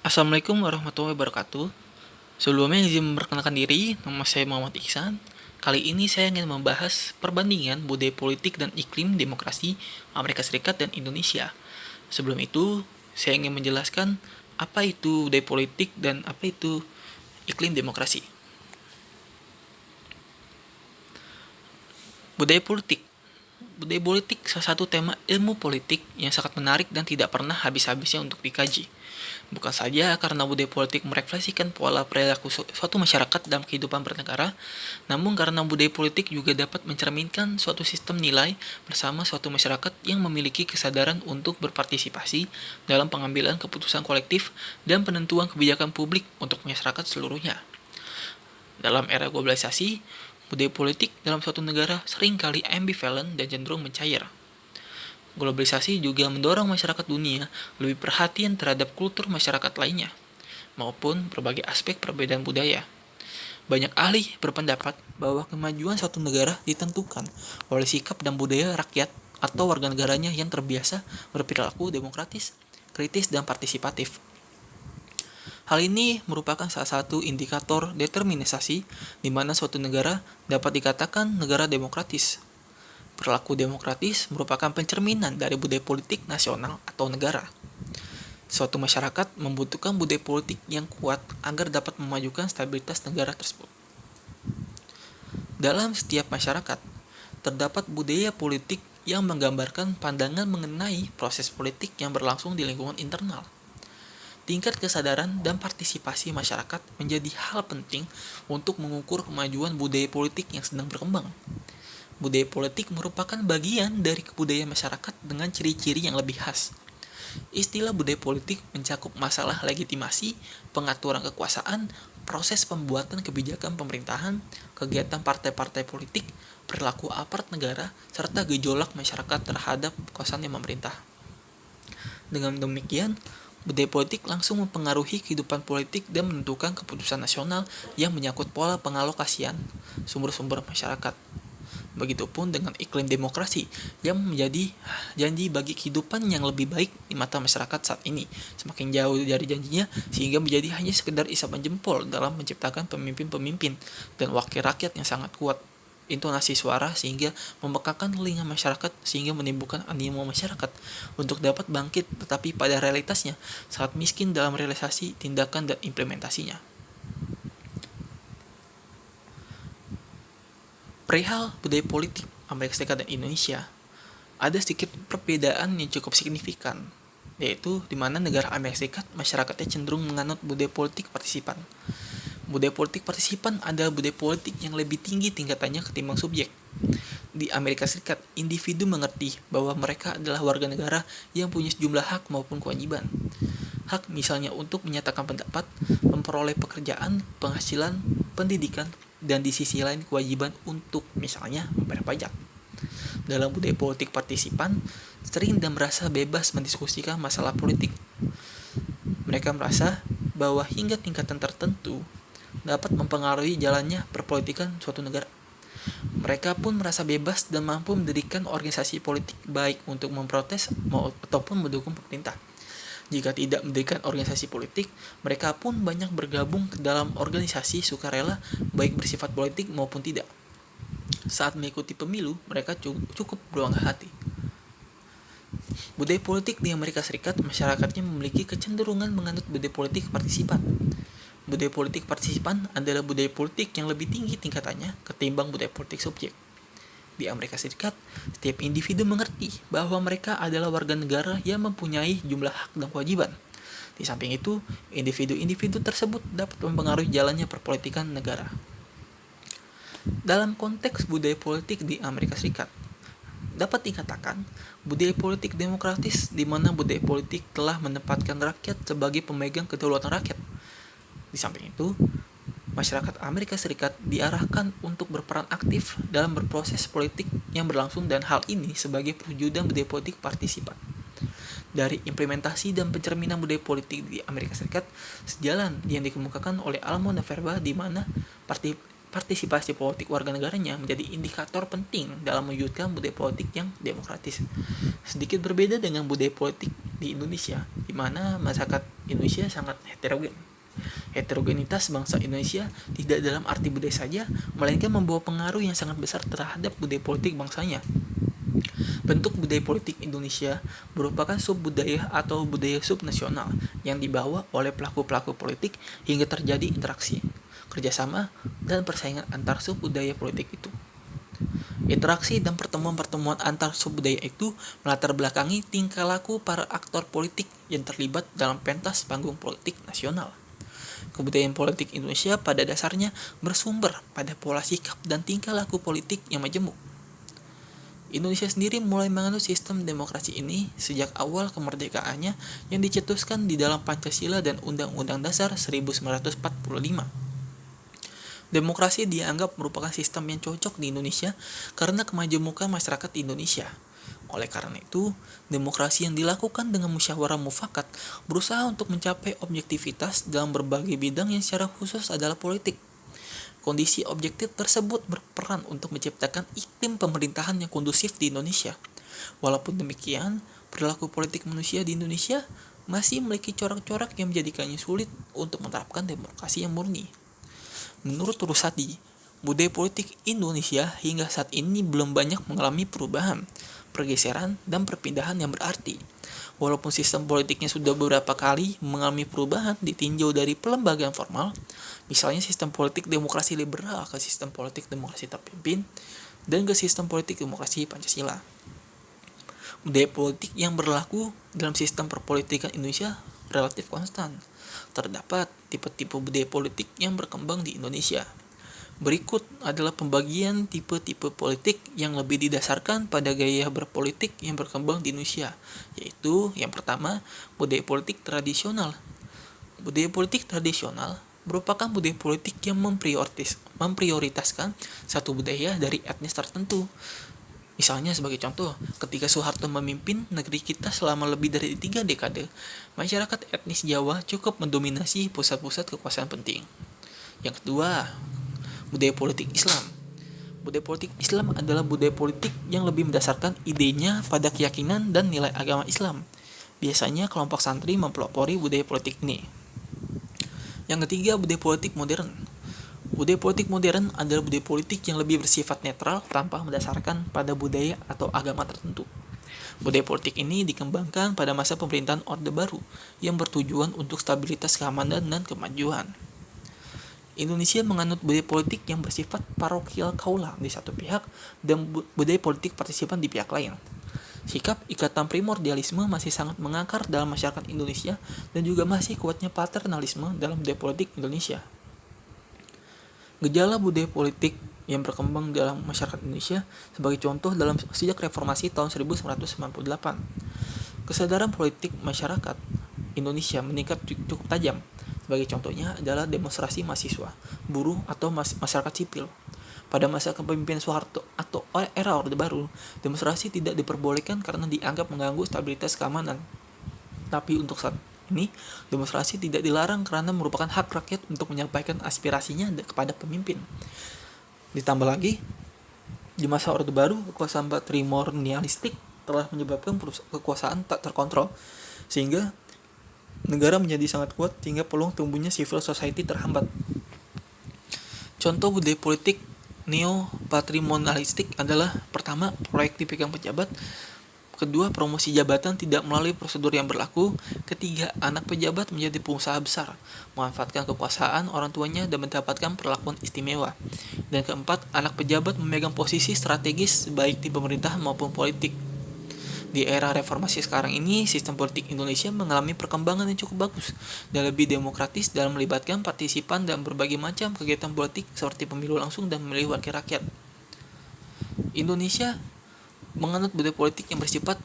Assalamualaikum warahmatullahi wabarakatuh. Sebelumnya izin memperkenalkan diri, nama saya Muhammad Ihsan. Kali ini saya ingin membahas perbandingan budaya politik dan iklim demokrasi Amerika Serikat dan Indonesia. Sebelum itu, saya ingin menjelaskan apa itu budaya politik dan apa itu iklim demokrasi. Budaya politik. Budaya politik salah satu tema ilmu politik yang sangat menarik dan tidak pernah habis-habisnya untuk dikaji. Bukan saja karena budaya politik merefleksikan pola perilaku suatu masyarakat dalam kehidupan bernegara, namun karena budaya politik juga dapat mencerminkan suatu sistem nilai bersama suatu masyarakat yang memiliki kesadaran untuk berpartisipasi dalam pengambilan keputusan kolektif dan penentuan kebijakan publik untuk masyarakat seluruhnya. Dalam era globalisasi, budaya politik dalam suatu negara seringkali ambivalent dan cenderung mencair. Globalisasi juga mendorong masyarakat dunia lebih perhatian terhadap kultur masyarakat lainnya, maupun berbagai aspek perbedaan budaya. Banyak ahli berpendapat bahwa kemajuan suatu negara ditentukan oleh sikap dan budaya rakyat atau warga negaranya yang terbiasa berperilaku demokratis, kritis, dan partisipatif. Hal ini merupakan salah satu indikator determinisasi di mana suatu negara dapat dikatakan negara demokratis. Perilaku demokratis merupakan pencerminan dari budaya politik nasional atau negara. Suatu masyarakat membutuhkan budaya politik yang kuat agar dapat memajukan stabilitas negara tersebut. Dalam setiap masyarakat, terdapat budaya politik yang menggambarkan pandangan mengenai proses politik yang berlangsung di lingkungan internal. Tingkat kesadaran dan partisipasi masyarakat menjadi hal penting untuk mengukur kemajuan budaya politik yang sedang berkembang. Budaya politik merupakan bagian dari kebudayaan masyarakat dengan ciri-ciri yang lebih khas. Istilah budaya politik mencakup masalah legitimasi, pengaturan kekuasaan, proses pembuatan kebijakan pemerintahan, kegiatan partai-partai politik, perilaku aparat negara, serta gejolak masyarakat terhadap kekuasaan yang memerintah. Dengan demikian, budaya politik langsung mempengaruhi kehidupan politik dan menentukan keputusan nasional yang menyangkut pola pengalokasian sumber-sumber masyarakat. Begitupun dengan iklim demokrasi yang menjadi janji bagi kehidupan yang lebih baik di mata masyarakat saat ini. Semakin jauh dari janjinya sehingga menjadi hanya sekedar isapan jempol dalam menciptakan pemimpin-pemimpin dan wakil rakyat yang sangat kuat. Intonasi suara sehingga memekakan telinga masyarakat sehingga menimbulkan animo masyarakat untuk dapat bangkit, tetapi pada realitasnya sangat miskin dalam realisasi tindakan dan implementasinya. Perihal budaya politik Amerika Serikat dan Indonesia, ada sedikit perbedaan yang cukup signifikan, yaitu di mana negara Amerika Serikat masyarakatnya cenderung menganut budaya politik partisipan. Budaya politik partisipan adalah budaya politik yang lebih tinggi tingkatannya ketimbang subjek. Di Amerika Serikat, individu mengerti bahwa mereka adalah warga negara yang punya sejumlah hak maupun kewajiban. Hak misalnya untuk menyatakan pendapat, memperoleh pekerjaan, penghasilan, pendidikan, dan di sisi lain kewajiban untuk misalnya membayar pajak. Dalam budaya politik partisipan, sering dan merasa bebas mendiskusikan masalah politik. Mereka merasa bahwa hingga tingkatan tertentu dapat mempengaruhi jalannya perpolitikan suatu negara. Mereka pun merasa bebas dan mampu mendirikan organisasi politik baik untuk memprotes ataupun mendukung pemerintah. Jika tidak mendirikan organisasi politik, mereka pun banyak bergabung ke dalam organisasi sukarela baik bersifat politik maupun tidak. Saat mengikuti pemilu, mereka cukup berbangga hati. Budaya politik di Amerika Serikat, masyarakatnya memiliki kecenderungan menganut budaya politik partisipan. Budaya politik partisipan adalah budaya politik yang lebih tinggi tingkatannya ketimbang budaya politik subjek. Di Amerika Serikat, setiap individu mengerti bahwa mereka adalah warga negara yang mempunyai jumlah hak dan kewajiban. Di samping itu, individu-individu tersebut dapat mempengaruhi jalannya perpolitikan negara. Dalam konteks budaya politik di Amerika Serikat, dapat dikatakan budaya politik demokratis di mana budaya politik telah menempatkan rakyat sebagai pemegang kedaulatan rakyat. Di samping itu, masyarakat Amerika Serikat diarahkan untuk berperan aktif dalam berproses politik yang berlangsung dan hal ini sebagai perwujudan budaya politik partisipan. Dari implementasi dan pencerminan budaya politik di Amerika Serikat, sejalan yang dikemukakan oleh Almond Verba di mana partisipasi politik warga negaranya menjadi indikator penting dalam mewujudkan budaya politik yang demokratis. Sedikit berbeda dengan budaya politik di Indonesia, di mana masyarakat Indonesia sangat heterogen. Heterogenitas bangsa Indonesia tidak dalam arti budaya saja, melainkan membawa pengaruh yang sangat besar terhadap budaya politik bangsanya. Bentuk budaya politik Indonesia merupakan sub-budaya atau budaya subnasional yang dibawa oleh pelaku-pelaku politik hingga terjadi interaksi, kerjasama, dan persaingan antar sub-budaya politik itu. Interaksi dan pertemuan-pertemuan antar sub-budaya itu melatar belakangi tingkah laku para aktor politik yang terlibat dalam pentas panggung politik nasional. Kebudayaan politik Indonesia pada dasarnya bersumber pada pola sikap dan tingkah laku politik yang majemuk. Indonesia sendiri mulai menganut sistem demokrasi ini sejak awal kemerdekaannya yang dicetuskan di dalam Pancasila dan Undang-Undang Dasar 1945. Demokrasi dianggap merupakan sistem yang cocok di Indonesia karena kemajemukan masyarakat di Indonesia. Oleh karena itu, demokrasi yang dilakukan dengan musyawarah mufakat berusaha untuk mencapai objektivitas dalam berbagai bidang yang secara khusus adalah politik. Kondisi objektif tersebut berperan untuk menciptakan iklim pemerintahan yang kondusif di Indonesia. Walaupun demikian, perilaku politik manusia di Indonesia masih memiliki corak-corak yang menjadikannya sulit untuk menerapkan demokrasi yang murni. Menurut Rusadi, budaya politik Indonesia hingga saat ini belum banyak mengalami perubahan, pergeseran, dan perpindahan yang berarti. Walaupun sistem politiknya sudah beberapa kali mengalami perubahan ditinjau dari pelembagaan formal, misalnya sistem politik demokrasi liberal ke sistem politik demokrasi terpimpin, dan ke sistem politik demokrasi Pancasila. Budaya politik yang berlaku dalam sistem perpolitikan Indonesia relatif konstan. Terdapat tipe-tipe budaya politik yang berkembang di Indonesia. Berikut adalah pembagian tipe-tipe politik yang lebih didasarkan pada gaya berpolitik yang berkembang di Indonesia, yaitu yang pertama, budaya politik tradisional. Budaya politik tradisional merupakan budaya politik yang memprioritaskan satu budaya dari etnis tertentu. Misalnya sebagai contoh, ketika Soeharto memimpin negeri kita selama lebih dari 3 dekade, masyarakat etnis Jawa cukup mendominasi pusat-pusat kekuasaan penting. Yang kedua, budaya politik Islam. Budaya politik Islam adalah budaya politik yang lebih mendasarkan idenya pada keyakinan dan nilai agama Islam. Biasanya kelompok santri mempelopori budaya politik ini. Yang ketiga, budaya politik modern. Budaya politik modern adalah budaya politik yang lebih bersifat netral tanpa mendasarkan pada budaya atau agama tertentu. Budaya politik ini dikembangkan pada masa pemerintahan Orde Baru yang bertujuan untuk stabilitas keamanan dan kemajuan. Indonesia menganut budaya politik yang bersifat parokial kaula di satu pihak dan budaya politik partisipan di pihak lain. Sikap ikatan primordialisme masih sangat mengakar dalam masyarakat Indonesia dan juga masih kuatnya paternalisme dalam budaya politik Indonesia. Gejala budaya politik yang berkembang dalam masyarakat Indonesia sebagai contoh dalam sejak reformasi tahun 1998. Kesadaran politik masyarakat Indonesia meningkat cukup tajam. Sebagai contohnya adalah demonstrasi mahasiswa, buruh, atau masyarakat sipil. Pada masa kepemimpinan Soeharto atau era Orde Baru, demonstrasi tidak diperbolehkan karena dianggap mengganggu stabilitas keamanan. Tapi untuk saat ini, demonstrasi tidak dilarang karena merupakan hak rakyat untuk menyampaikan aspirasinya kepada pemimpin. Ditambah lagi, di masa Orde Baru, kekuasaan patrimonialistik telah menyebabkan kekuasaan tak terkontrol, sehingga negara menjadi sangat kuat hingga peluang tumbuhnya civil society terhambat. Contoh budaya politik neo-patrimonialistik adalah pertama, proyek dipegang pejabat, kedua, promosi jabatan tidak melalui prosedur yang berlaku, ketiga, anak pejabat menjadi pengusaha besar, memanfaatkan kekuasaan orang tuanya dan mendapatkan perlakuan istimewa, dan keempat, anak pejabat memegang posisi strategis baik di pemerintahan maupun politik. Di era reformasi sekarang ini, sistem politik Indonesia mengalami perkembangan yang cukup bagus dan lebih demokratis dalam melibatkan partisipan dalam berbagai macam kegiatan politik seperti pemilu langsung dan memilih wakil rakyat. Indonesia menganut budaya politik yang bersifat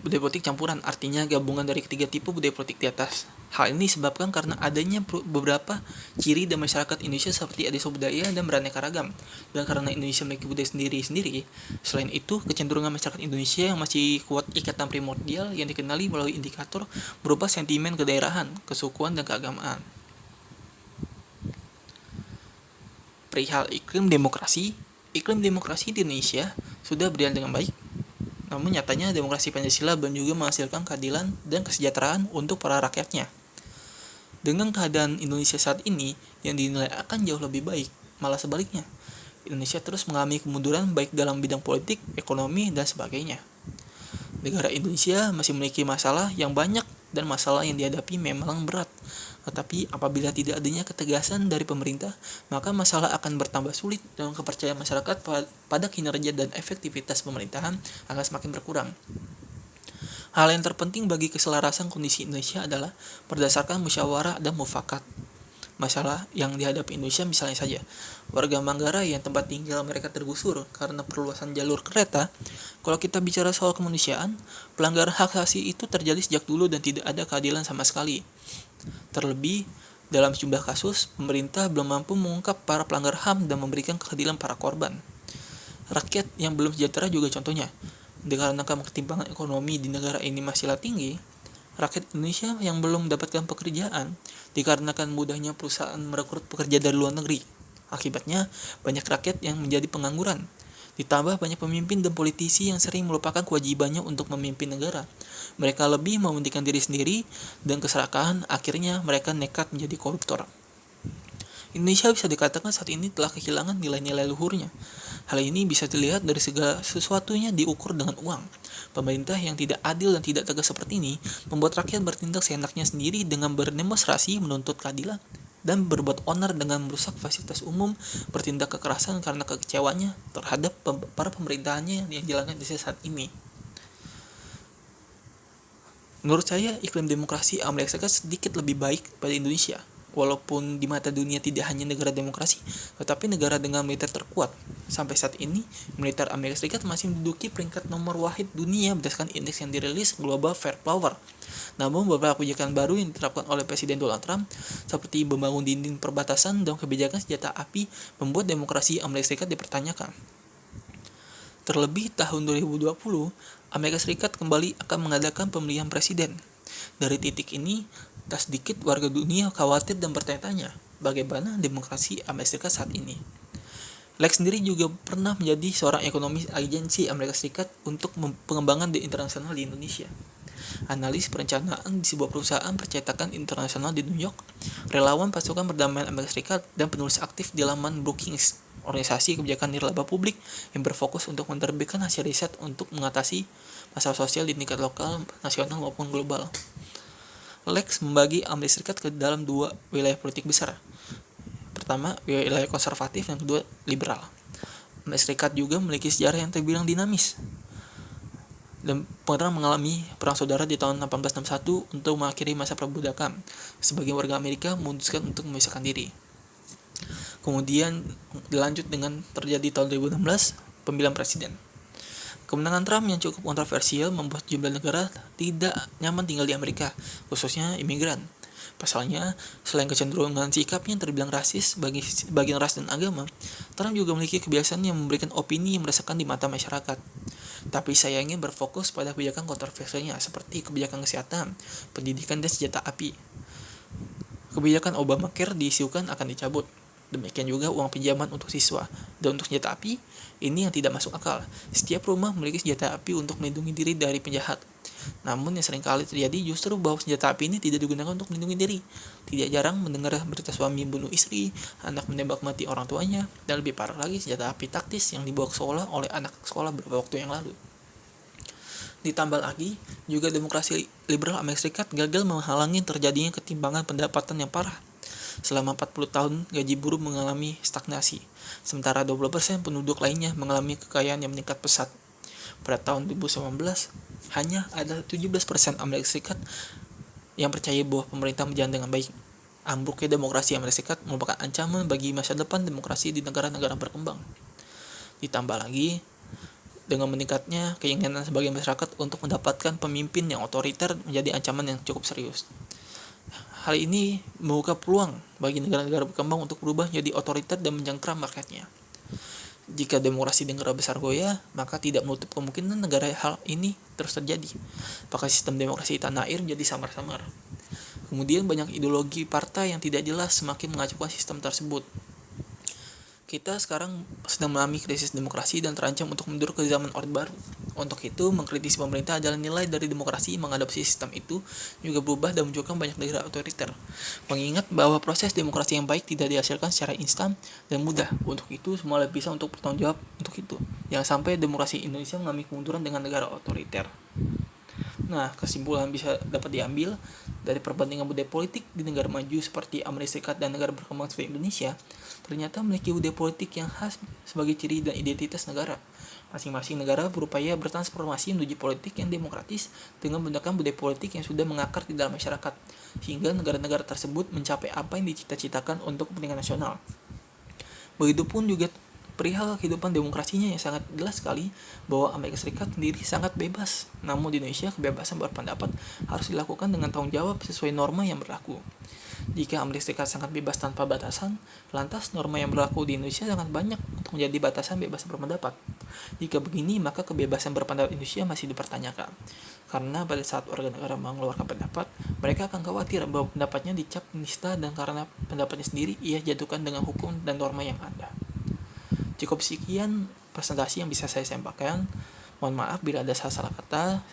Budaya politik campuran artinya gabungan dari ketiga tipe budaya politik di atas. Hal ini disebabkan karena adanya beberapa ciri dan masyarakat Indonesia seperti adanya budaya dan beraneka ragam. Dan karena Indonesia memiliki budaya sendiri-sendiri, selain itu kecenderungan masyarakat Indonesia yang masih kuat ikatan primordial yang dikenali melalui indikator berupa sentimen kedaerahan, kesukuan, dan keagamaan. Perihal iklim demokrasi di Indonesia sudah berjalan dengan baik. Namun nyatanya demokrasi Pancasila belum juga menghasilkan keadilan dan kesejahteraan untuk para rakyatnya. Dengan keadaan Indonesia saat ini yang dinilai akan jauh lebih baik, malah sebaliknya. Indonesia terus mengalami kemunduran baik dalam bidang politik, ekonomi, dan sebagainya. Negara Indonesia masih memiliki masalah yang banyak dan masalah yang dihadapi memang berat. Tetapi apabila tidak adanya ketegasan dari pemerintah, maka masalah akan bertambah sulit dan kepercayaan masyarakat pada kinerja dan efektivitas pemerintahan akan semakin berkurang. Hal yang terpenting bagi keselarasan kondisi Indonesia adalah berdasarkan musyawarah dan mufakat. Masalah yang dihadapi Indonesia misalnya saja, warga Manggarai yang tempat tinggal mereka tergusur karena perluasan jalur kereta. Kalau kita bicara soal kemanusiaan, pelanggaran hak asasi itu terjadi sejak dulu dan tidak ada keadilan sama sekali. Terlebih, dalam sejumlah kasus, pemerintah belum mampu mengungkap para pelanggar HAM dan memberikan keadilan para korban. Rakyat yang belum sejahtera juga contohnya. Dikarenakan ketimpangan ekonomi di negara ini masihlah tinggi, rakyat Indonesia yang belum mendapatkan pekerjaan dikarenakan mudahnya perusahaan merekrut pekerja dari luar negeri. Akibatnya, banyak rakyat yang menjadi pengangguran. Ditambah banyak pemimpin dan politisi yang sering melupakan kewajibannya untuk memimpin negara. Mereka lebih mementingkan diri sendiri dan keserakahan, akhirnya mereka nekat menjadi koruptor. Indonesia bisa dikatakan saat ini telah kehilangan nilai-nilai luhurnya. Hal ini bisa dilihat dari segala sesuatunya diukur dengan uang. Pemerintah yang tidak adil dan tidak tegas seperti ini membuat rakyat bertindak seenaknya sendiri dengan berdemonstrasi menuntut keadilan dan berbuat onar dengan merusak fasilitas umum, bertindak kekerasan karena kekecewanya terhadap para pemerintahannya yang dijalankan di saat ini. Menurut saya, iklim demokrasi Amerika Serikat sedikit lebih baik pada Indonesia. Walaupun di mata dunia tidak hanya negara demokrasi, tetapi negara dengan militer terkuat. Sampai saat ini, militer Amerika Serikat masih menduduki peringkat nomor wahid dunia berdasarkan indeks yang dirilis Global Fair Power. Namun beberapa kebijakan baru yang diterapkan oleh Presiden Donald Trump, seperti membangun dinding perbatasan dan kebijakan senjata api, membuat demokrasi Amerika Serikat dipertanyakan. Terlebih tahun 2020, Amerika Serikat kembali akan mengadakan pemilihan presiden. Dari titik ini, tak sedikit warga dunia khawatir dan bertanya-tanya, bagaimana demokrasi Amerika Serikat saat ini. Lex sendiri juga pernah menjadi seorang ekonomis agensi Amerika Serikat untuk pengembangan internasional di Indonesia. Analis perencanaan di sebuah perusahaan percetakan internasional di New York, relawan pasukan perdamaian Amerika Serikat, dan penulis aktif di laman Brookings, organisasi kebijakan nirlaba publik yang berfokus untuk menerbitkan hasil riset untuk mengatasi masalah sosial di tingkat lokal, nasional maupun global. Lex membagi Amerika Serikat ke dalam dua wilayah politik besar. Pertama, wilayah konservatif, yang kedua, liberal. Amerika Serikat juga memiliki sejarah yang terbilang dinamis dan pernah mengalami perang saudara di tahun 1861 untuk mengakhiri masa perbudakan. Sebagian warga Amerika memutuskan untuk memisahkan diri. Kemudian dilanjut dengan terjadi tahun 2016 pemilihan presiden. Kemenangan Trump yang cukup kontroversial membuat jumlah negara tidak nyaman tinggal di Amerika, khususnya imigran. Pasalnya, selain kecenderungan sikapnya yang terbilang rasis bagi bagian ras dan agama, Trump juga memiliki kebiasaan yang memberikan opini yang merasakan di mata masyarakat. Tapi saya ingin berfokus pada kebijakan kontroversialnya seperti kebijakan kesehatan, pendidikan, dan senjata api. Kebijakan Obamacare diisukan akan dicabut. Demikian juga uang pinjaman untuk siswa. Dan untuk senjata api, ini yang tidak masuk akal. Setiap rumah memiliki senjata api untuk melindungi diri dari penjahat. Namun yang seringkali terjadi justru bahwa senjata api ini tidak digunakan untuk melindungi diri. Tidak jarang mendengar berita suami membunuh istri, anak menembak mati orang tuanya, dan lebih parah lagi senjata api taktis yang dibawa ke sekolah oleh anak sekolah beberapa waktu yang lalu. Ditambah lagi, juga demokrasi liberal Amerika Serikat gagal menghalangi terjadinya ketimpangan pendapatan yang parah. Selama 40 tahun, gaji buruh mengalami stagnasi, sementara 20% penduduk lainnya mengalami kekayaan yang meningkat pesat. Pada tahun 2019, hanya ada 17% Amerika Serikat yang percaya bahwa pemerintah berjalan dengan baik. Ambruknya demokrasi Amerika Serikat merupakan ancaman bagi masa depan demokrasi di negara-negara berkembang. Ditambah lagi, dengan meningkatnya keinginan sebagian masyarakat untuk mendapatkan pemimpin yang otoriter menjadi ancaman yang cukup serius. Hal ini membuka peluang bagi negara-negara berkembang untuk berubah menjadi otoriter dan menjangkram marketnya. Jika demokrasi di negara besar goyah, maka tidak menutup kemungkinan negara hal ini terus terjadi. Apakah sistem demokrasi di tanah air menjadi samar-samar. Kemudian banyak ideologi partai yang tidak jelas semakin mengacukan sistem tersebut. Kita sekarang sedang mengalami krisis demokrasi dan terancam untuk mundur ke zaman Orde Baru. Untuk itu, mengkritisi pemerintah adalah nilai dari demokrasi. Mengadopsi sistem itu juga berubah dan menunjukkan banyak negara otoriter. Mengingat bahwa proses demokrasi yang baik tidak dihasilkan secara instan dan mudah. Untuk itu, semua lapisan untuk bertanggung jawab untuk itu. Jangan sampai demokrasi Indonesia mengalami kemunduran dengan negara otoriter. Nah, kesimpulan bisa dapat diambil dari perbandingan budaya politik di negara maju seperti Amerika Serikat dan negara berkembang seperti Indonesia, ternyata memiliki budaya politik yang khas sebagai ciri dan identitas negara. Masing-masing negara berupaya bertransformasi menuju politik yang demokratis dengan menggunakan budaya politik yang sudah mengakar di dalam masyarakat, sehingga negara-negara tersebut mencapai apa yang dicita-citakan untuk kepentingan nasional. Begitupun juga perihal kehidupan demokrasinya yang sangat jelas sekali bahwa Amerika Serikat sendiri sangat bebas. Namun di Indonesia kebebasan berpendapat harus dilakukan dengan tanggung jawab sesuai norma yang berlaku. Jika Amerika Serikat sangat bebas tanpa batasan, lantas norma yang berlaku di Indonesia sangat banyak untuk menjadi batasan bebas berpendapat. Jika begini, maka kebebasan berpendapat Indonesia masih dipertanyakan. Karena pada saat warga negara mengeluarkan pendapat, mereka akan khawatir bahwa pendapatnya dicap nista dan karena pendapatnya sendiri ia jatuhkan dengan hukum dan norma yang ada. Cukup sekian presentasi yang bisa saya sampaikan. Mohon maaf bila ada salah kata.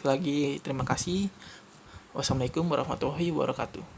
Lagi terima kasih. Wassalamualaikum warahmatullahi wabarakatuh.